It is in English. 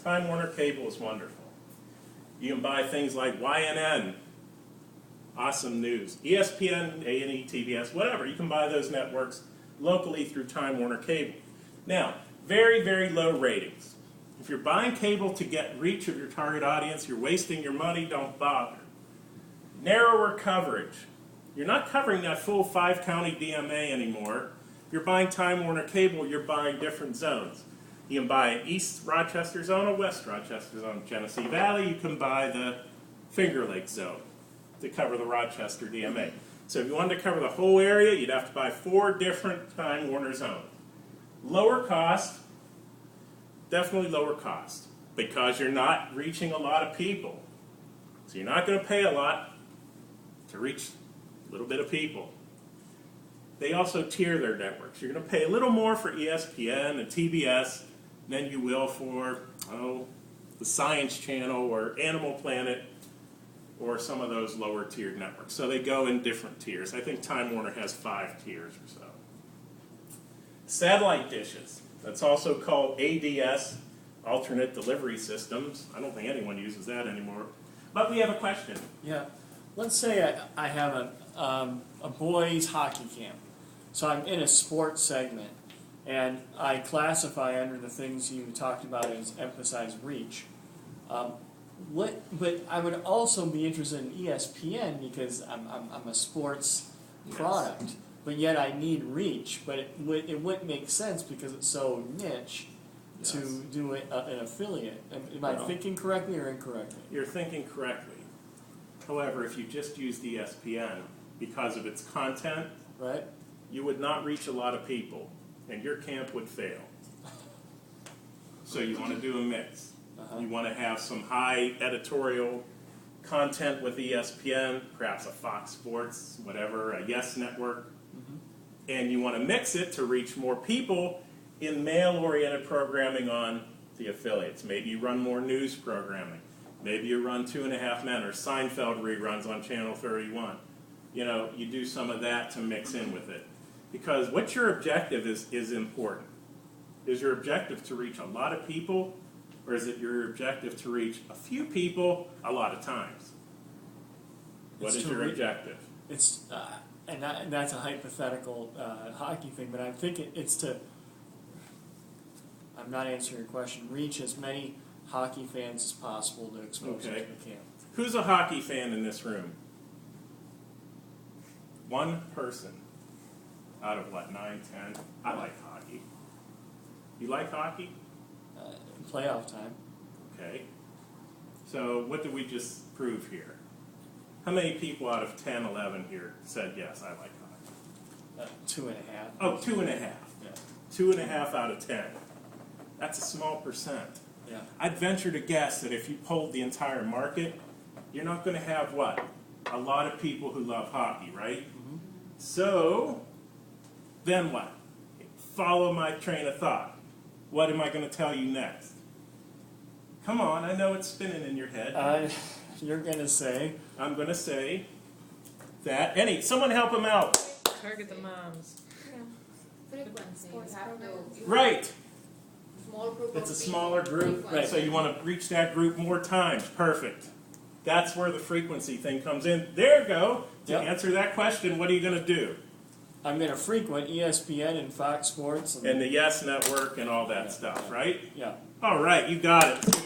Time Warner Cable is wonderful. You can buy things like YNN, Awesome News, ESPN, A&E, TBS, whatever. You can buy those networks locally through Time Warner Cable. Now, very, very low ratings. If you're buying cable to get reach of your target audience, you're wasting your money, don't bother. Narrower coverage. You're not covering that full 5-county DMA anymore. If you're buying Time Warner Cable, you're buying different zones. You can buy East Rochester zone or West Rochester zone. Genesee Valley, you can buy the Finger Lake zone to cover the Rochester DMA. So if you wanted to cover the whole area, you'd have to buy 4 different Time Warner zones. Lower cost, definitely lower cost, because you're not reaching a lot of people. So you're not going to pay a lot to reach a little bit of people. They also tier their networks. You're going to pay a little more for ESPN and TBS than you will for, the Science Channel or Animal Planet or some of those lower tiered networks. So they go in different tiers. I think Time Warner has 5 tiers or so. Satellite dishes. That's also called ADS, Alternate Delivery Systems. I don't think anyone uses that anymore. But we have a question. Yeah. Let's say I have a boys' hockey camp. So I'm in a sports segment, and I classify under the things you talked about as emphasize reach. But I would also be interested in ESPN because I'm a sports product, but yet I need reach. But it wouldn't make sense because it's so niche to do an affiliate. Am I thinking correctly or incorrectly? You're thinking correctly. However, if you just used ESPN because of its content, Right? you would not reach a lot of people, and your camp would fail. So you want to do a mix. You want to have some high editorial content with ESPN, perhaps a Fox Sports, whatever, a Yes Network, and you want to mix it to reach more people in male-oriented programming on the affiliates. Maybe you run more news programming. Maybe you run 2.5 Men or Seinfeld reruns on Channel 31. You do some of that to mix in with it. Because what your objective is important. Is your objective to reach a lot of people, or is it your objective to reach a few people a lot of times? What is your objective? It's and that's a hypothetical hockey thing, but I'm thinking it's to. I'm not answering your question. Reach as many hockey fans as possible to expose them to the camp. Who's a hockey fan in this room? One person out of 9, 10? I like hockey. You like hockey? Playoff time. Okay. So what did we just prove here? How many people out of 10, 11 here said, yes, I like hockey? 2.5. Oh, 2.5. Yeah. 2.5 out of 10. That's a small percent. Yeah. I'd venture to guess that if you polled the entire market, you're not going to have what? A lot of people who love hockey, right? Mm-hmm. So, then what? Follow my train of thought. What am I going to tell you next? Come on, I know it's spinning in your head. You're going to say? I'm going to say that, someone help him out. Target the moms. Frequency. Right. Small group It's a of smaller people, group, frequency. so you want to reach that group more times. Perfect. That's where the frequency thing comes in. There you go. To Yep. answer that question, what are you going to do? I'm going to frequent ESPN and Fox Sports. And the Yes Network and all that stuff, right? Yeah. All right, you got it.